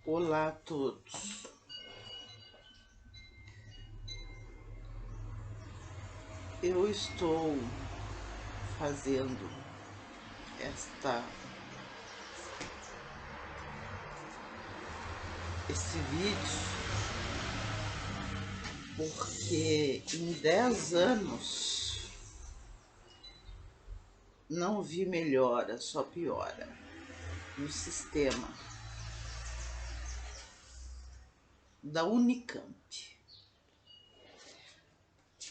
Olá a todos. Eu estou fazendo esse vídeo porque em 10 anos não vi melhora, só piora no sistema da Unicamp.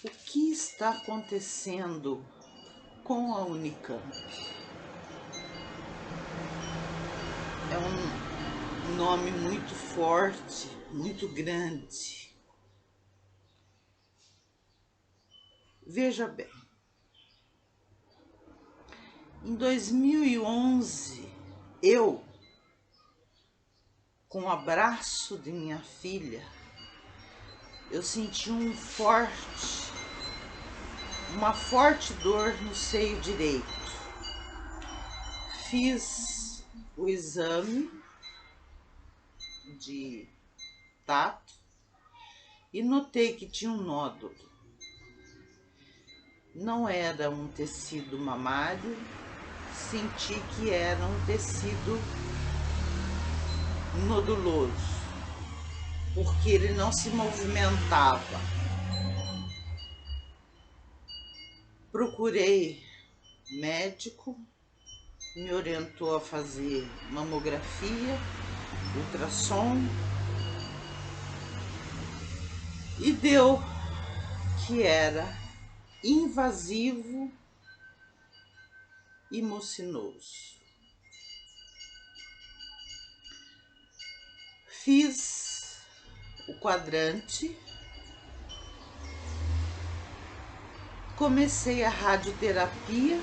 O que está acontecendo com a Unicamp? É um nome muito forte, muito grande. Veja bem, em 2011, eu, com o abraço de minha filha, eu senti uma forte dor no seio direito. Fiz o exame de tato e notei que tinha um nódulo. Não era um tecido mamário, senti que era um tecido noduloso, porque ele não se movimentava. Procurei médico, me orientou a fazer mamografia, ultrassom e deu que era invasivo e mucinoso. Fiz o quadrante, comecei a radioterapia,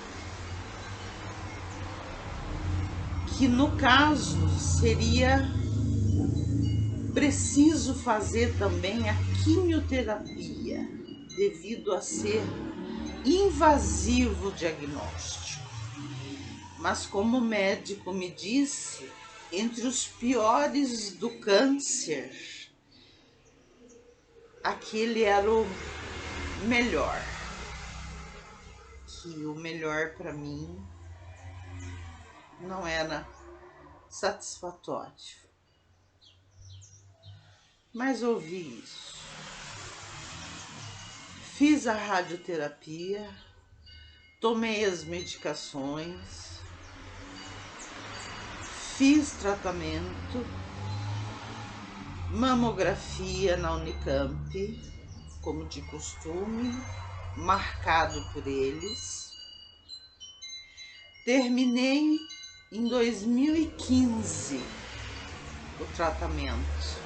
que no caso seria preciso fazer também a quimioterapia, devido a ser invasivo o diagnóstico. Mas como o médico me disse, entre os piores do câncer, aquele era o melhor. Que o melhor para mim não era satisfatório. Mas ouvi isso. Fiz a radioterapia, tomei as medicações, fiz tratamento, mamografia na Unicamp, como de costume, marcado por eles. Terminei em 2015 o tratamento.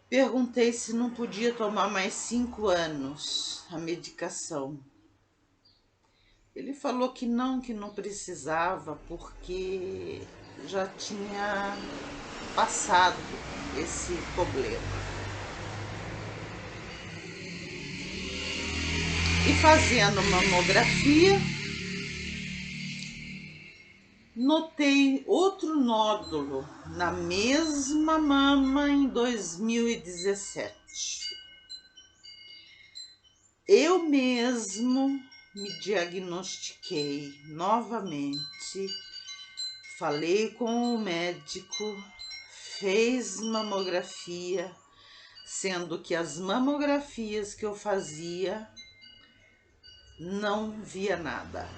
Perguntei se não podia tomar mais 5 anos a medicação. Ele falou que não precisava, porque já tinha passado esse problema. E fazendo mamografia, notei outro nódulo na mesma mama em 2017. Eu mesmo me diagnostiquei novamente, falei com o médico, fez mamografia, sendo que as mamografias que eu fazia não via nada.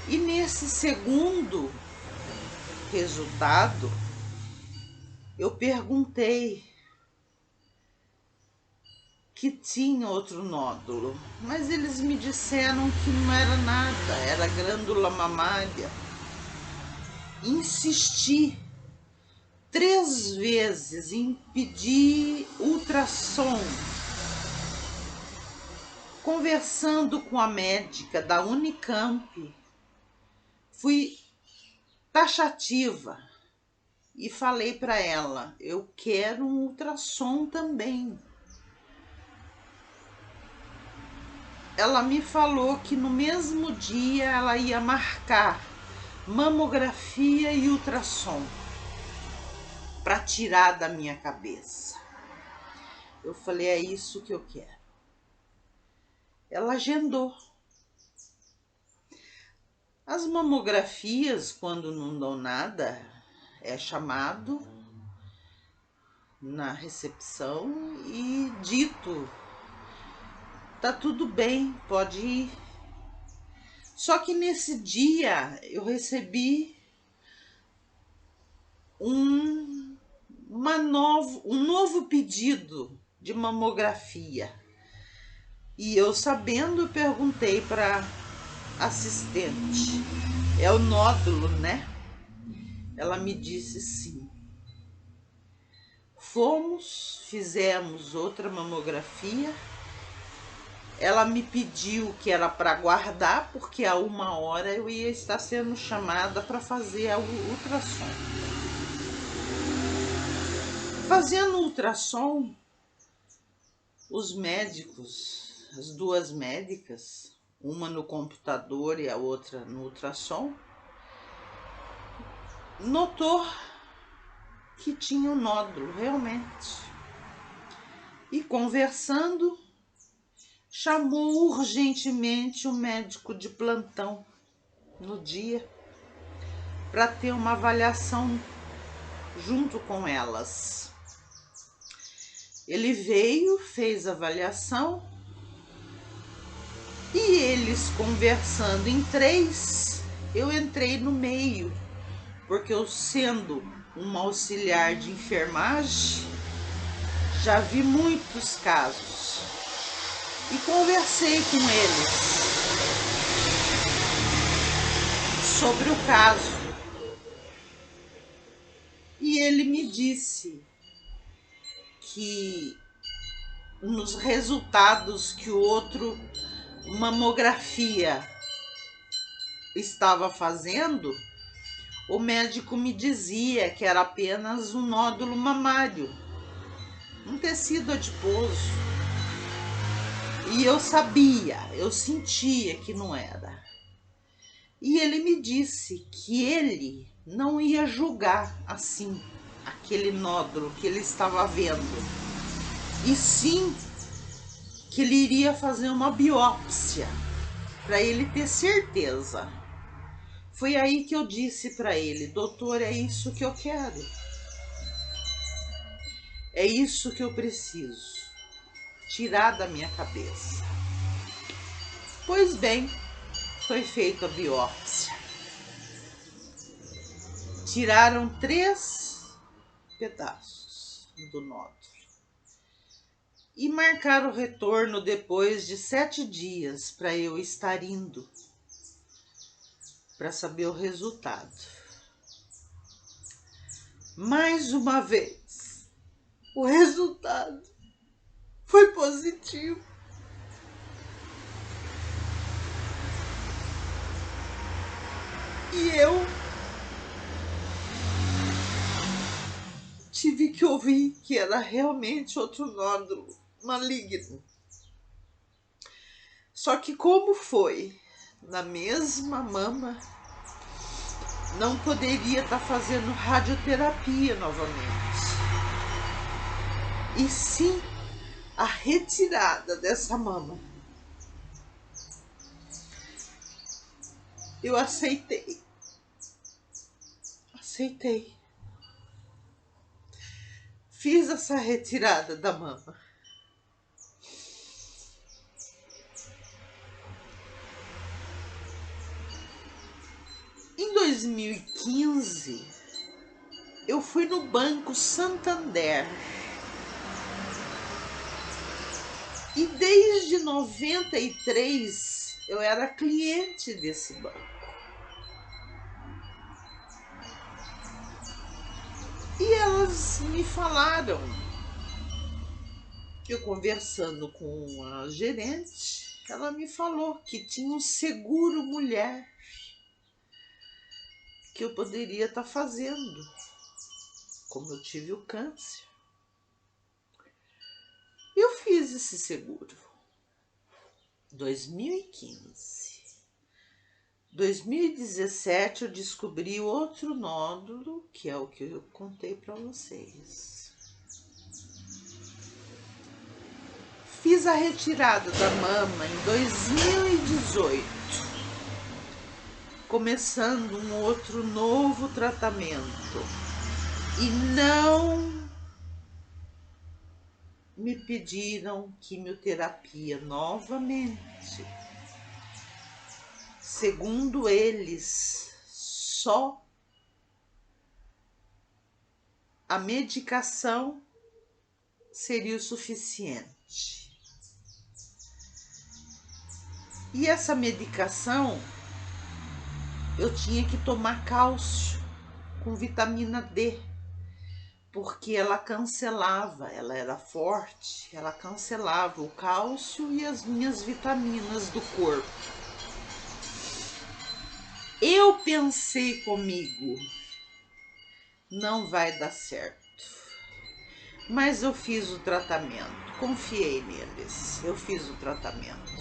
E nesse segundo resultado, eu perguntei que tinha outro nódulo, mas eles me disseram que não era nada, era glândula mamária. Insisti 3 vezes em pedir ultrassom. Conversando com a médica da Unicamp, fui taxativa e falei para ela, eu quero um ultrassom também. Ela me falou que no mesmo dia ela ia marcar mamografia e ultrassom para tirar da minha cabeça. Eu falei, é isso que eu quero. Ela agendou. As mamografias, quando não dão nada, é chamado na recepção e dito, tá tudo bem, pode ir. Só que nesse dia eu recebi um novo pedido de mamografia. E eu sabendo, perguntei para assistente, é o nódulo, né? Ela me disse sim. Fomos, fizemos outra mamografia. Ela me pediu que era para guardar, porque a 1 hora eu ia estar sendo chamada para fazer o ultrassom. Fazendo ultrassom, os médicos, as duas médicas, uma no computador e a outra no ultrassom, notou que tinha um nódulo, realmente. E conversando, chamou urgentemente o médico de plantão no dia para ter uma avaliação junto com elas. Ele veio, fez a avaliação e eles conversando em 3, eu entrei no meio, porque eu sendo uma auxiliar de enfermagem, já vi muitos casos e conversei com eles sobre o caso. E ele me disse que nos resultados que o outro mamografia estava fazendo, o médico me dizia que era apenas um nódulo mamário, um tecido adiposo. E eu sabia, eu sentia que não era. E ele me disse que ele não ia julgar assim aquele nódulo que ele estava vendo, e sim que ele iria fazer uma biópsia para ele ter certeza. Foi aí que eu disse para ele, doutor, é isso que eu quero. É isso que eu preciso tirar da minha cabeça. Pois bem, foi feita a biópsia. Tiraram 3 pedaços do nódulo e marcaram o retorno depois de 7 dias para eu estar indo para saber o resultado. Mais uma vez, o resultado foi positivo. E eu tive que ouvir que era realmente outro nódulo maligno. Só que como foi na mesma mama, não poderia estar fazendo radioterapia novamente. E sim a retirada dessa mama. Eu aceitei. Fiz essa retirada da mama. Em 2015, eu fui no Banco Santander. E desde 93 eu era cliente desse banco. E elas me falaram, eu conversando com a gerente, ela me falou que tinha um seguro mulher que eu poderia estar fazendo, como eu tive o câncer. Eu fiz esse seguro. 2015. 2017 eu descobri outro nódulo, que é o que eu contei para vocês. Fiz a retirada da mama em 2018, começando um outro novo tratamento. E não me pediram quimioterapia novamente. Segundo eles, só a medicação seria o suficiente. E essa medicação eu tinha que tomar cálcio com vitamina D, porque ela cancelava, ela era forte, ela cancelava o cálcio e as minhas vitaminas do corpo. Eu pensei comigo, não vai dar certo. Mas eu fiz o tratamento, confiei neles, eu fiz o tratamento.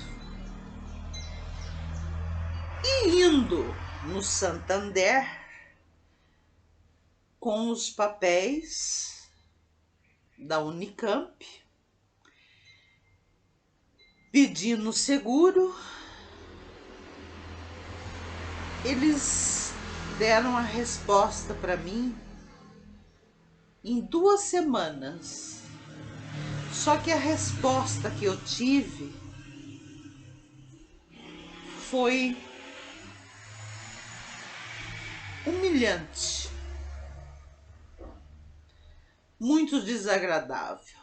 E indo no Santander, com os papéis da Unicamp, pedindo seguro, eles deram a resposta para mim em 2 semanas. Só que a resposta que eu tive foi humilhante, muito desagradável.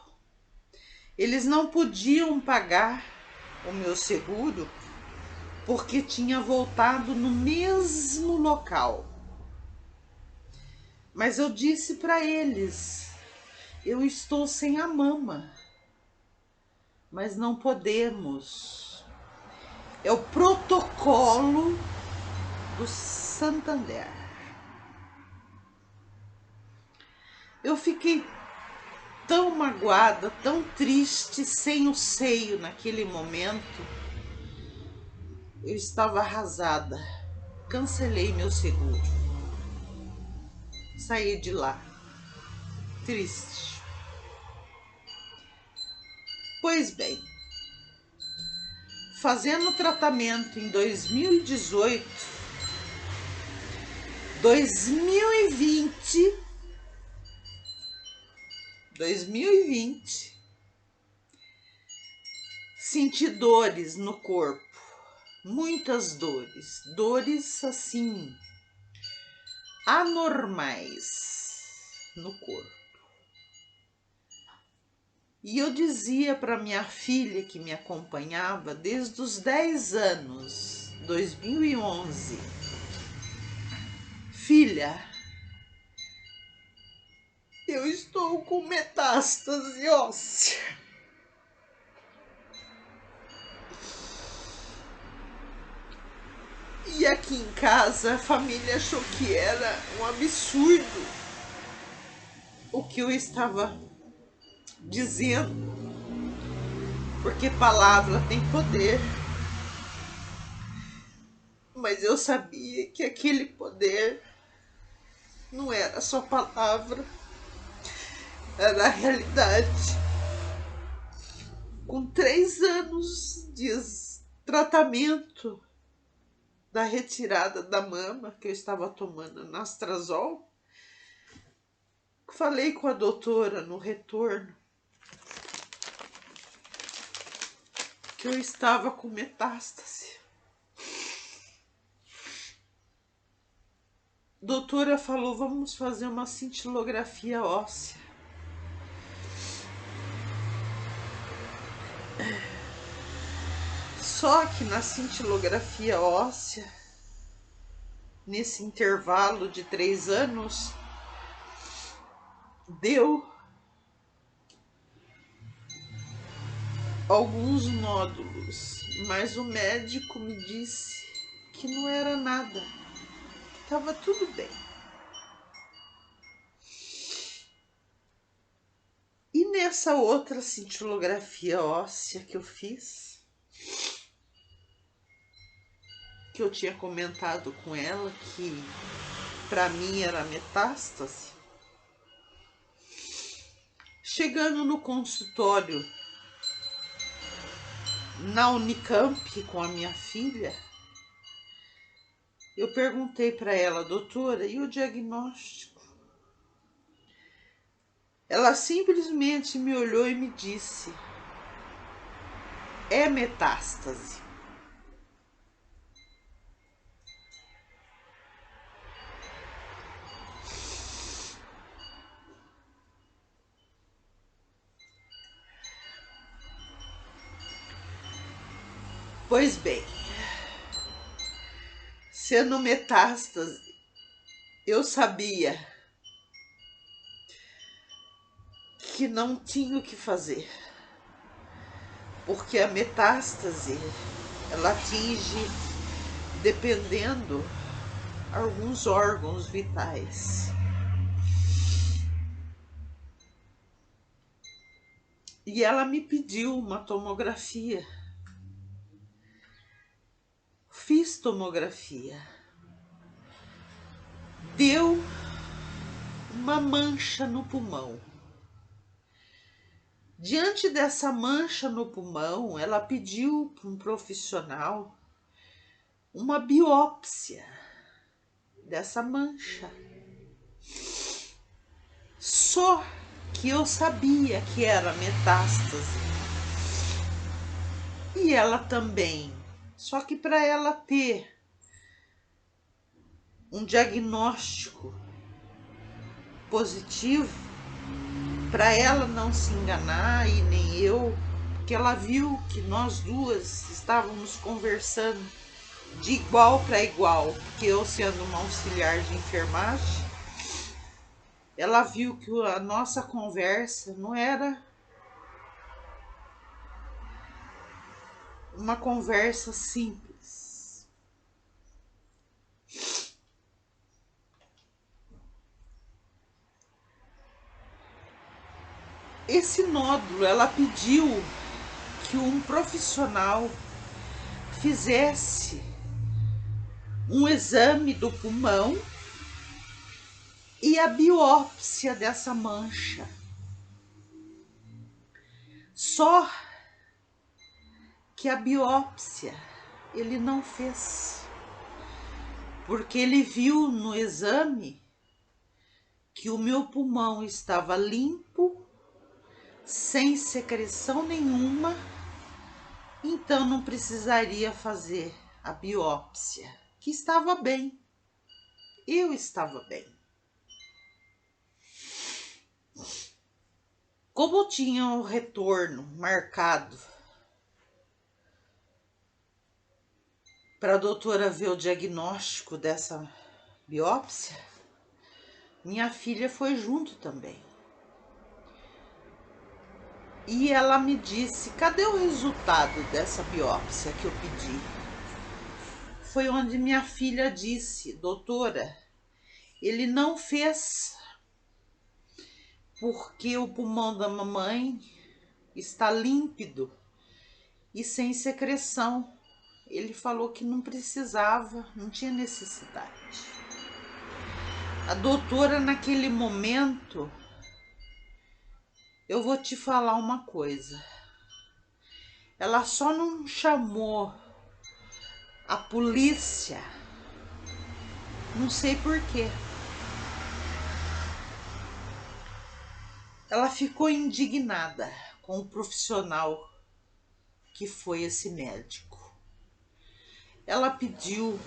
Eles não podiam pagar o meu seguro porque tinha voltado no mesmo local. Mas eu disse para eles, eu estou sem a mama, mas não podemos. É o protocolo do Santander. Eu fiquei tão magoada, tão triste, sem o seio naquele momento. Eu estava arrasada. Cancelei meu seguro. Saí de lá, triste. Pois bem, fazendo tratamento em 2018, 2020, senti dores no corpo, muitas dores assim, anormais no corpo. E eu dizia para minha filha que me acompanhava desde os 10 anos, 2011, filha, eu estou com metástase óssea. E aqui em casa a família achou que era um absurdo o que eu estava dizendo, porque palavra tem poder. Mas eu sabia que aquele poder não era só palavra, era a realidade. Com 3 anos de tratamento da retirada da mama, que eu estava tomando anastrozol, falei com a doutora no retorno que eu estava com metástase. A doutora falou, vamos fazer uma cintilografia óssea. Só que na cintilografia óssea, nesse intervalo de 3 anos, deu alguns nódulos, mas o médico me disse que não era nada, estava tudo bem. E nessa outra cintilografia óssea que eu fiz, que eu tinha comentado com ela que para mim era metástase. Chegando no consultório na Unicamp com a minha filha, eu perguntei para ela: doutora, e o diagnóstico? Ela simplesmente me olhou e me disse: é metástase. Pois bem, sendo metástase, eu sabia que não tinha o que fazer, porque a metástase, ela atinge, dependendo, alguns órgãos vitais. E ela me pediu uma tomografia. Fiz tomografia. Deu uma mancha no pulmão. Diante dessa mancha no pulmão, ela pediu para um profissional uma biópsia dessa mancha. Só que eu sabia que era metástase. E ela também. Só que para ela ter um diagnóstico positivo, para ela não se enganar e nem eu, porque ela viu que nós duas estávamos conversando de igual para igual, porque eu sendo uma auxiliar de enfermagem, ela viu que a nossa conversa não era uma conversa simples. Esse nódulo, ela pediu que um profissional fizesse um exame do pulmão e a biópsia dessa mancha. Só que a biópsia ele não fez, porque ele viu no exame que o meu pulmão estava limpo, sem secreção nenhuma, então não precisaria fazer a biópsia, que estava bem. Eu estava bem. Como tinha o retorno marcado para a doutora ver o diagnóstico dessa biópsia, minha filha foi junto também. E ela me disse: cadê o resultado dessa biópsia que eu pedi? Foi onde minha filha disse: doutora, ele não fez porque o pulmão da mamãe está límpido e sem secreção. Ele falou que não precisava, não tinha necessidade. A doutora, naquele momento, eu vou te falar uma coisa. Ela só não chamou a polícia, não sei porquê. Ela ficou indignada com o profissional que foi esse médico. Ela pediu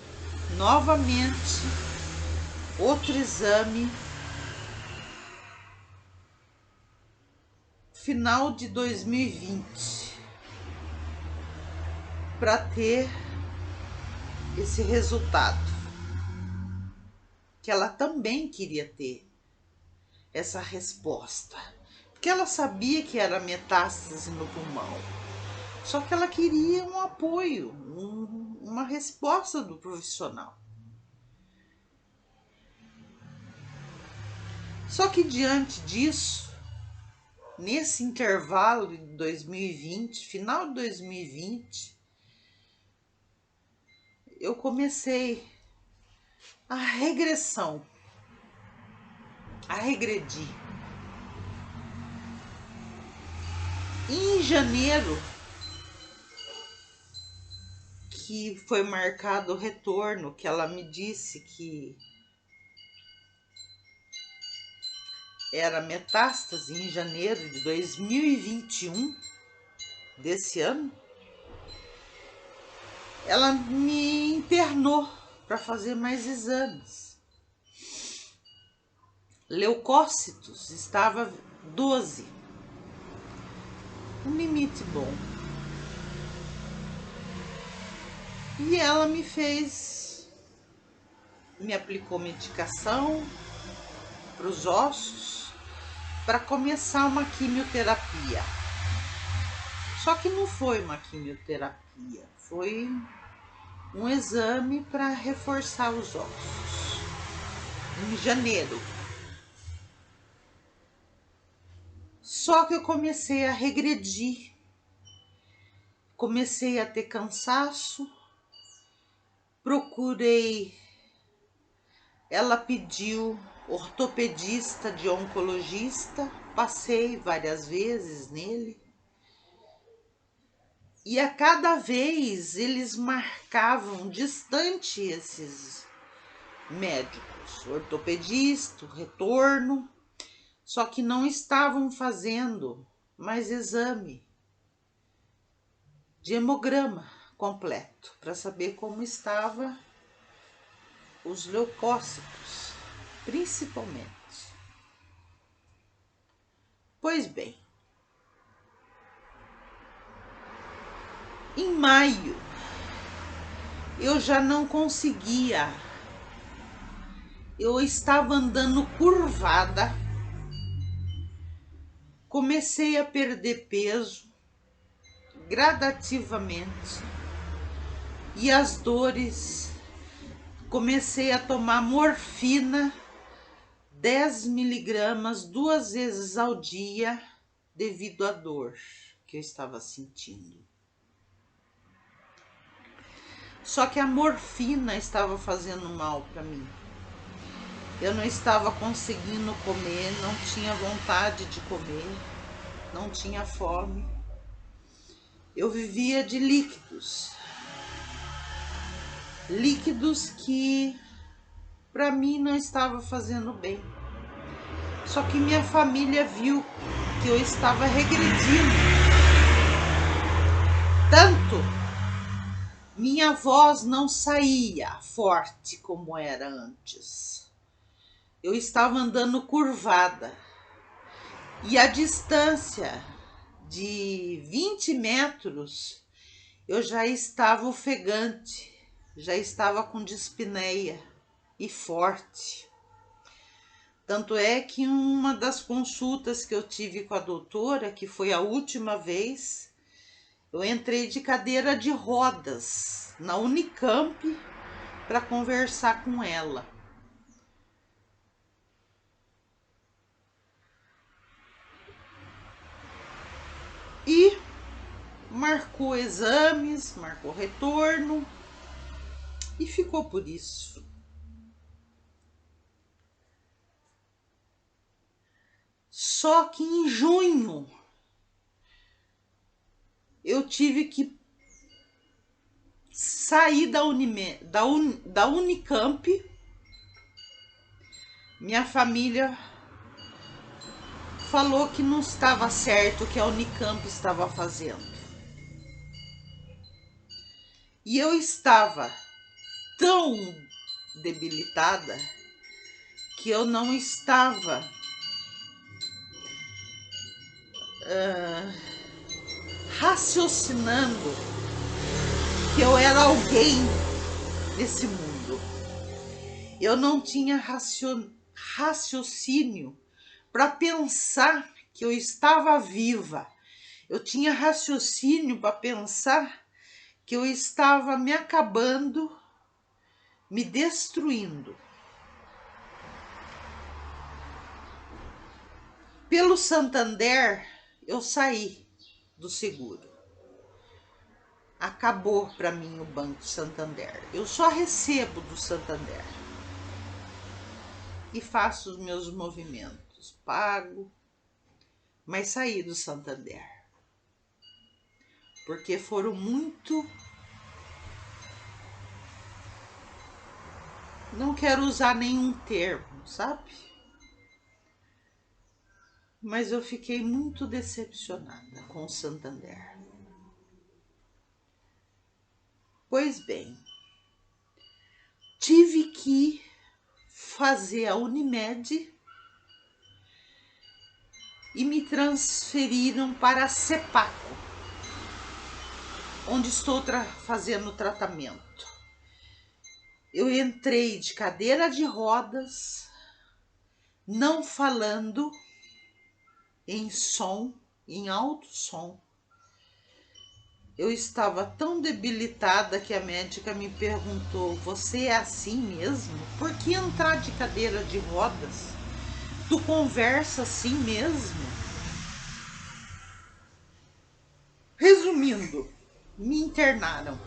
novamente outro exame final de 2020 para ter esse resultado, que ela também queria ter essa resposta, porque ela sabia que era metástase no pulmão, só que ela queria um apoio, uma resposta do profissional. Só que diante disso, nesse intervalo de 2020, final de 2020, eu comecei a regressão, a regredir. Em janeiro, que foi marcado o retorno, que ela me disse que era metástase em janeiro de 2021, desse ano, ela me internou para fazer mais exames. Leucócitos estava 12, um limite bom. E ela me aplicou medicação para os ossos para começar uma quimioterapia. Só que não foi uma quimioterapia, foi um exame para reforçar os ossos. Em janeiro. Só que eu comecei a regredir. Comecei a ter cansaço. Procurei. Ela pediu ortopedista de oncologista. Passei várias vezes nele. E a cada vez eles marcavam distante esses médicos, ortopedista, retorno, só que não estavam fazendo mais exame de hemograma completo para saber como estava os leucócitos, principalmente. Pois bem, em maio eu já não conseguia, eu estava andando curvada, comecei a perder peso gradativamente e as dores, comecei a tomar morfina 10 miligramas 2 vezes ao dia devido à dor que eu estava sentindo. Só que a morfina estava fazendo mal para mim. Eu não estava conseguindo comer, não tinha vontade de comer, não tinha fome. Eu vivia de líquidos. Líquidos que para mim não estava fazendo bem. Só que minha família viu que eu estava regredindo. Tanto minha voz não saía forte como era antes. Eu estava andando curvada. E a distância de 20 metros eu já estava ofegante, já estava com dispneia e forte. Tanto é que em uma das consultas que eu tive com a doutora, que foi a última vez, eu entrei de cadeira de rodas na Unicamp para conversar com ela. E marcou exames, marcou retorno e ficou por isso. Só que em junho eu tive que sair da Unicamp. Minha família falou que não estava certo o que a Unicamp estava fazendo. E eu estava tão debilitada que eu não estava raciocinando que eu era alguém nesse mundo. Eu não tinha raciocínio para pensar que eu estava viva. Eu tinha raciocínio para pensar que eu estava me acabando, me destruindo. Pelo Santander, eu saí do seguro. acabou para mim o Banco Santander. Eu só recebo do Santander e faço os meus movimentos, pago, mas saí do Santander porque foram muito, não quero usar nenhum termo, sabe? Mas eu fiquei muito decepcionada com o Santander. Pois bem, tive que fazer a Unimed e me transferiram para a Cepaco, onde estou fazendo tratamento. Eu entrei de cadeira de rodas, não falando, em som, em alto som. Eu estava tão debilitada que a médica me perguntou: você é assim mesmo? Por que entrar de cadeira de rodas? Tu conversa assim mesmo? Resumindo, me internaram.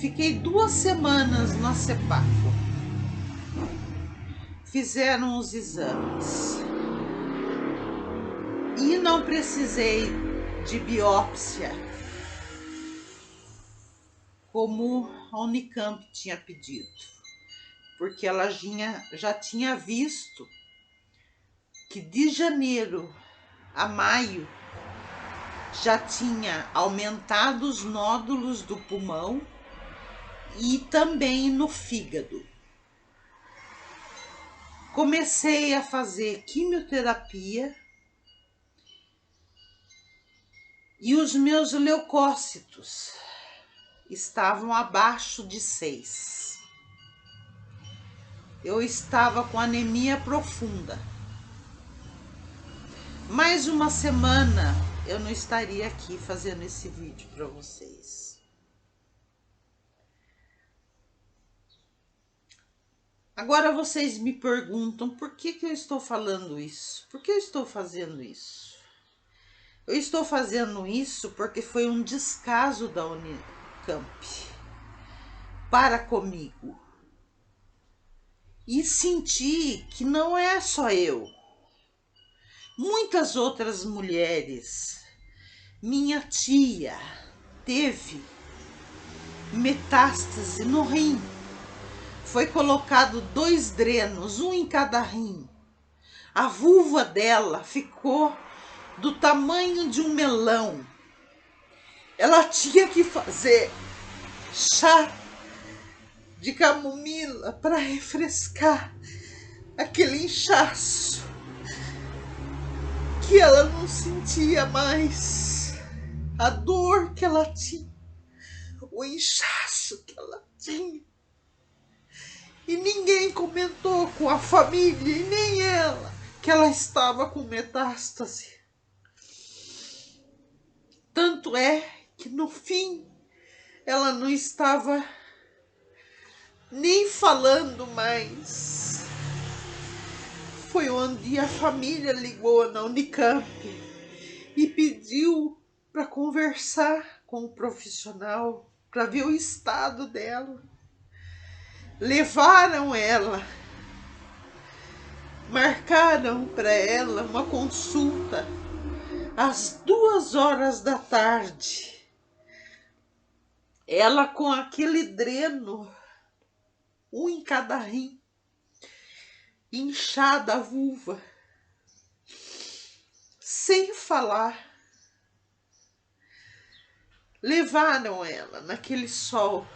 Fiquei 2 semanas na Cepaco. Fizeram os exames. E não precisei de biópsia, como a Unicamp tinha pedido, porque ela já tinha visto que de janeiro a maio já tinha aumentado os nódulos do pulmão e também no fígado. Comecei a fazer quimioterapia e os meus leucócitos estavam abaixo de 6. Eu estava com anemia profunda. Mais uma semana eu não estaria aqui fazendo esse vídeo para vocês. Agora vocês me perguntam por que eu estou falando isso? Por que eu estou fazendo isso? Eu estou fazendo isso porque foi um descaso da Unicamp para comigo. E senti que não é só eu. Muitas outras mulheres. Minha tia teve metástase no rim. Foi colocado 2 drenos, um em cada rim. A vulva dela ficou do tamanho de um melão. Ela tinha que fazer chá de camomila para refrescar aquele inchaço que ela não sentia mais, a dor que ela tinha, o inchaço que ela tinha. E ninguém comentou com a família, e nem ela, que ela estava com metástase. Tanto é que no fim ela não estava nem falando mais. Foi onde a família ligou na Unicamp e pediu para conversar com o profissional, para ver o estado dela. Levaram ela, marcaram para ela uma consulta às 2 horas da tarde. Ela com aquele dreno, um em cada rim, inchada a vulva, sem falar. Levaram ela naquele sol.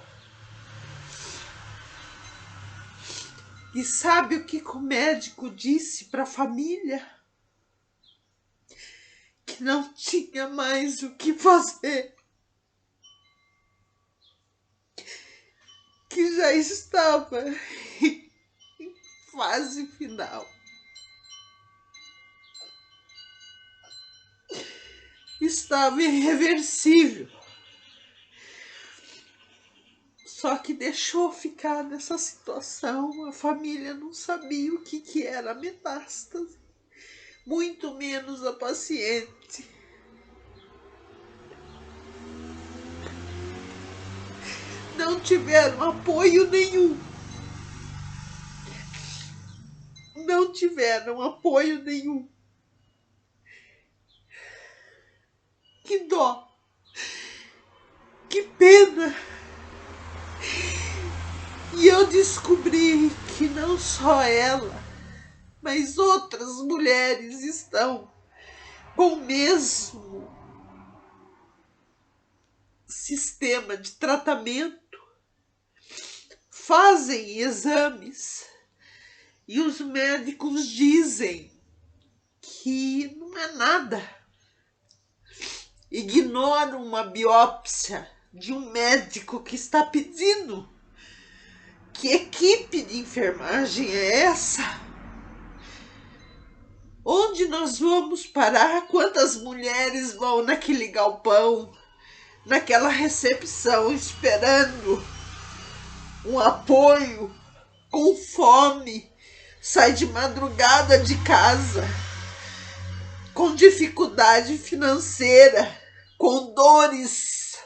E sabe o que o médico disse para a família? Que não tinha mais o que fazer. Que já estava em fase final. Estava irreversível. Só que deixou ficar nessa situação. A família não sabia o que era metástase, muito menos a paciente. não tiveram apoio nenhum. Não tiveram apoio nenhum. Que dó. Que pena. E eu descobri que não só ela, mas outras mulheres estão com o mesmo sistema de tratamento, fazem exames e os médicos dizem que não é nada. Ignoram uma biópsia de um médico que está pedindo. Que equipe de enfermagem é essa? Onde nós vamos parar? Quantas mulheres vão naquele galpão, naquela recepção, esperando um apoio, com fome, sai de madrugada de casa, com dificuldade financeira, com dores,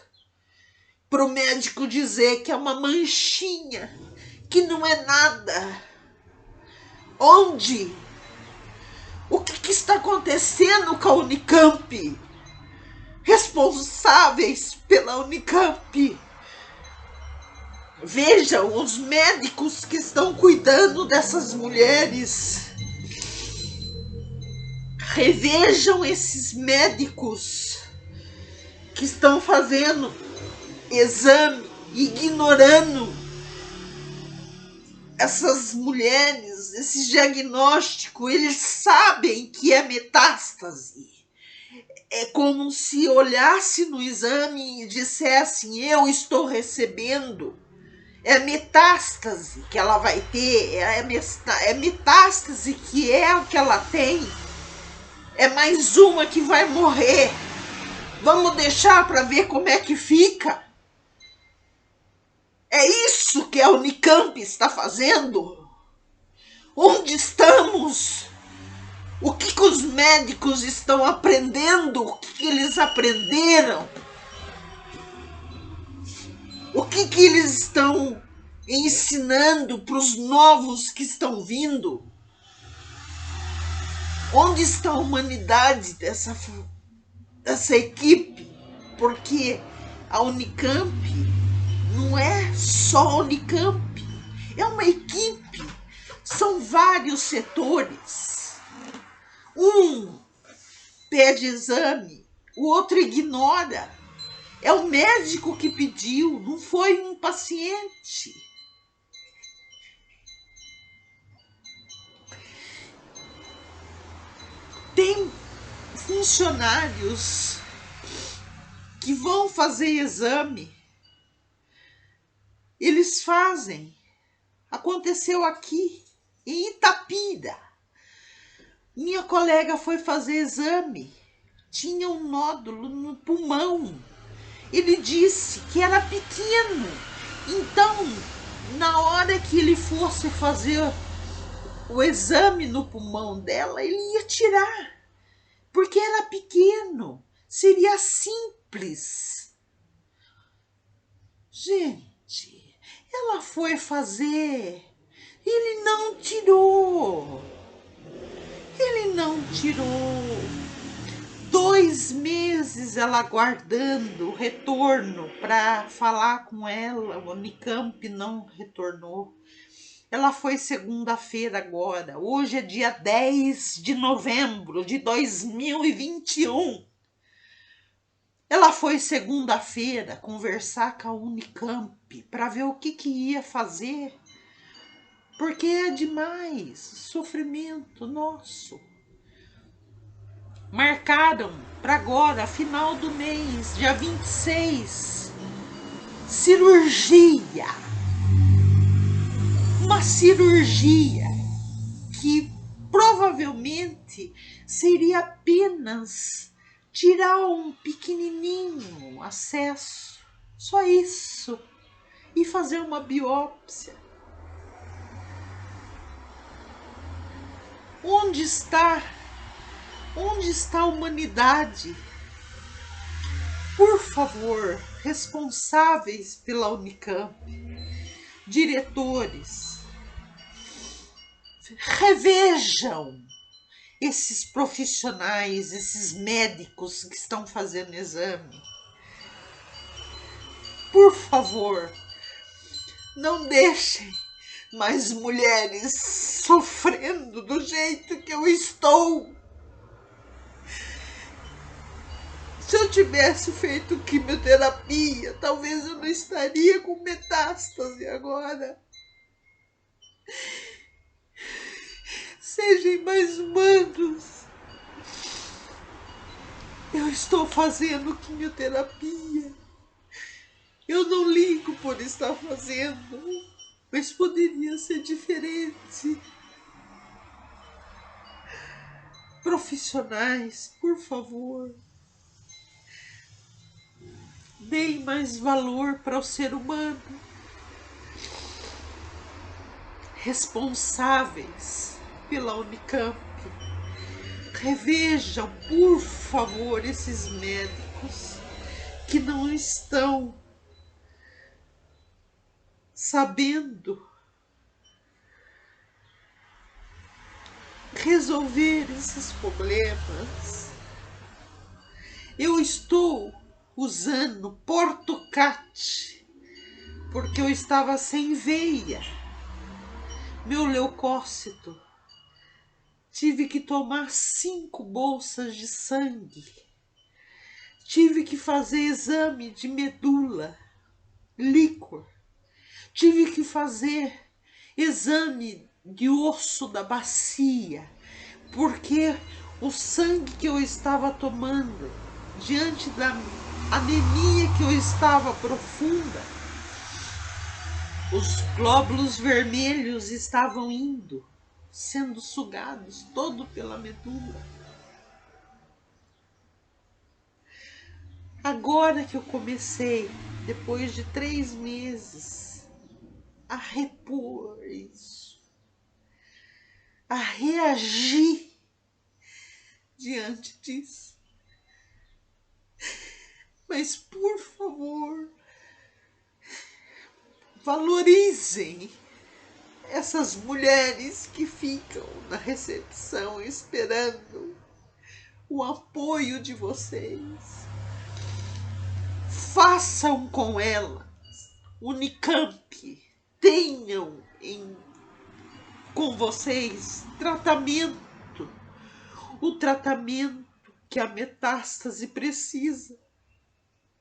para o médico dizer que é uma manchinha, que não é nada. Onde? O que está acontecendo com a Unicamp? Responsáveis pela Unicamp. Vejam os médicos que estão cuidando dessas mulheres. Revejam esses médicos que estão fazendo exame, ignorando essas mulheres, esse diagnóstico. Eles sabem que é metástase. É como se olhasse no exame e dissessem: eu estou recebendo. É metástase que ela vai ter, é metástase que é o que ela tem. É mais uma que vai morrer. Vamos deixar para ver como é que fica. É isso que a Unicamp está fazendo? Onde estamos? O que os médicos estão aprendendo? O que eles aprenderam? O que eles estão ensinando para os novos que estão vindo? Onde está a humanidade dessa equipe? Porque a Unicamp não é só a Unicamp, é uma equipe, são vários setores. Um pede exame, o outro ignora. É o médico que pediu, não foi um paciente. Tem funcionários que vão fazer exame. Eles fazem. Aconteceu aqui, em Itapira. Minha colega foi fazer exame. Tinha um nódulo no pulmão. Ele disse que era pequeno. Então, na hora que ele fosse fazer o exame no pulmão dela, ele ia tirar. Porque era pequeno. Seria simples. Gente, ela foi fazer. Ele não tirou. Ele não tirou. 2 meses ela aguardando o retorno para falar com ela. O Unicamp não retornou. Ela foi segunda-feira agora. Hoje é dia 10 de novembro de 2021. Ela foi segunda-feira conversar com a Unicamp para ver o que ia fazer. Porque é demais sofrimento nosso. Marcaram para agora, final do mês, dia 26, cirurgia. Uma cirurgia que provavelmente seria apenas tirar um pequenininho acesso, só isso, e fazer uma biópsia. Onde está a humanidade? Por favor, responsáveis pela Unicamp, diretores, revejam esses profissionais, esses médicos que estão fazendo exame. Por favor, não deixem mais mulheres sofrendo do jeito que eu estou. Se eu tivesse feito quimioterapia, talvez eu não estaria com metástase agora. Sejam mais humanos. Eu estou fazendo quimioterapia. Eu não ligo por estar fazendo, mas poderia ser diferente. Profissionais, por favor, deem mais valor para o ser humano. Responsáveis pela Unicamp, revejam, por favor, esses médicos que não estão sabendo resolver esses problemas. Eu estou usando Portocat porque eu estava sem veia. Meu leucócito. Tive que tomar 5 bolsas de sangue. Tive que fazer exame de medula, líquor. Tive que fazer exame de osso da bacia, porque o sangue que eu estava tomando, diante da anemia que eu estava profunda, os glóbulos vermelhos estavam indo, sendo sugados todo pela medula. Agora que eu comecei, depois de 3 meses, a repor isso, a reagir diante disso. Mas, por favor, valorizem essas mulheres que ficam na recepção esperando o apoio de vocês. Façam com elas. Unicamp, tenham com vocês tratamento. O tratamento que a metástase precisa,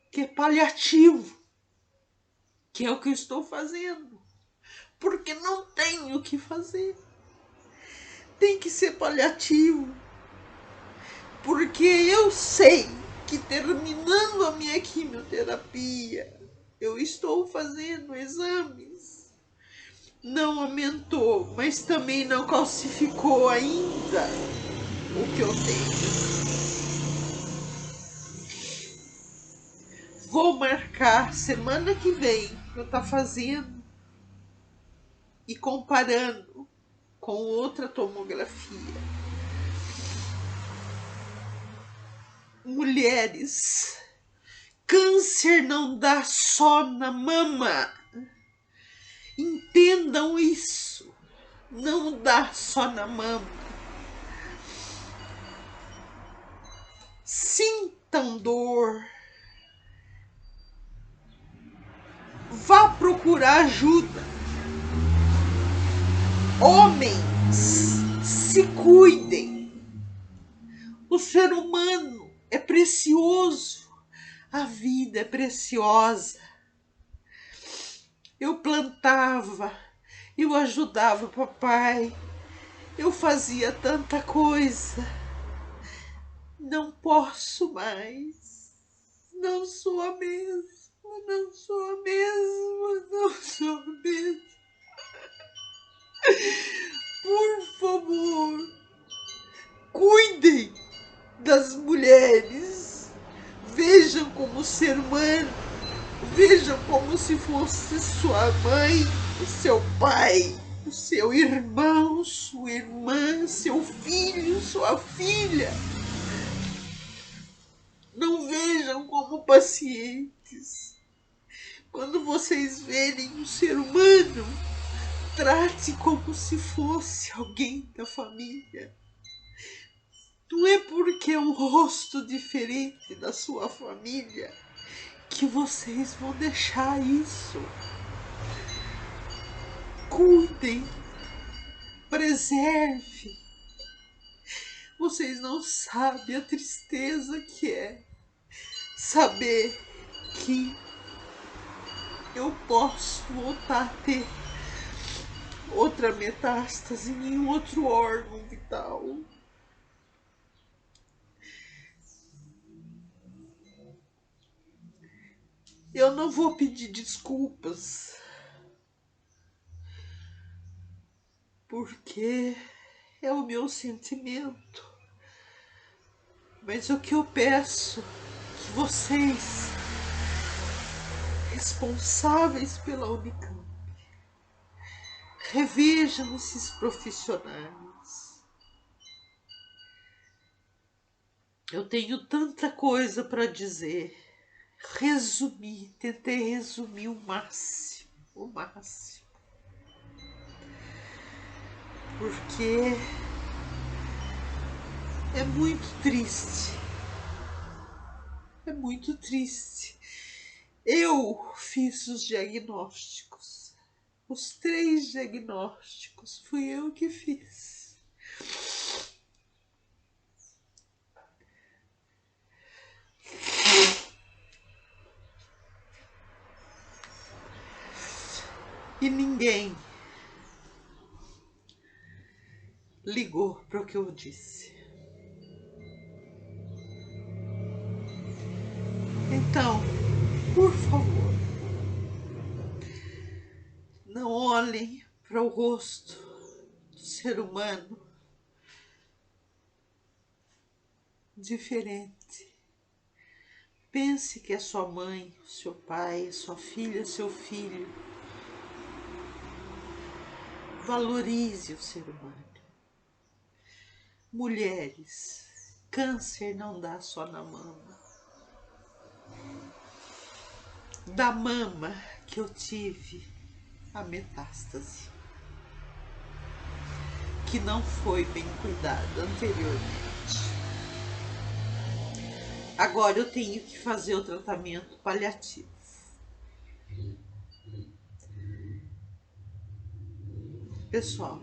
que é paliativo, que é o que eu estou fazendo, porque não tenho o que fazer. Tem que ser paliativo, porque eu sei que terminando a minha quimioterapia, eu estou fazendo exames. Não aumentou, mas também não calcificou ainda o que eu tenho. Vou marcar semana que vem para eu estar fazendo e comparando com outra tomografia. Mulheres, câncer não dá só na mama. Entendam isso. Não dá só na mama. Sintam dor. Vá procurar ajuda. Homens, se cuidem. O ser humano é precioso. A vida é preciosa. Eu plantava, eu ajudava o papai, eu fazia tanta coisa. Não posso mais. Não sou a mesma, não sou a mesma, não sou a mesma. Por favor, cuidem das mulheres. Vejam como ser humano. Vejam como se fosse sua mãe, o seu pai, o seu irmão, sua irmã, seu filho, sua filha. Não vejam como pacientes. Quando vocês verem um ser humano, trate como se fosse alguém da família. Não é porque é um rosto diferente da sua família que vocês vão deixar isso. Cuidem, preserve. Vocês não sabem a tristeza que é saber que eu posso voltar a ter outra metástase em um outro órgão vital. Eu não vou pedir desculpas, porque é o meu sentimento. Mas o que eu peço é que vocês, responsáveis pela Unicamp, revejam esses profissionais. Eu tenho tanta coisa para dizer. Tentei resumir o máximo, porque é muito triste, Eu fiz os diagnósticos, os 3 diagnósticos, fui eu que fiz. E ninguém ligou para o que eu disse. Então, por favor, não olhem para o rosto do ser humano diferente. Pense que é sua mãe, seu pai, sua filha, seu filho. Valorize o ser humano. Mulheres, câncer não dá só na mama. Da mama que eu tive a metástase, que não foi bem cuidada anteriormente. Agora eu tenho que fazer o tratamento paliativo. Pessoal,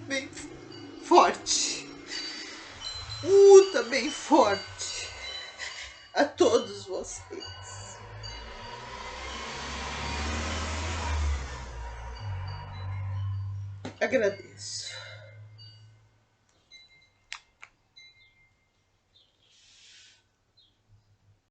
bem forte. Bem forte a todos vocês. Agradeço.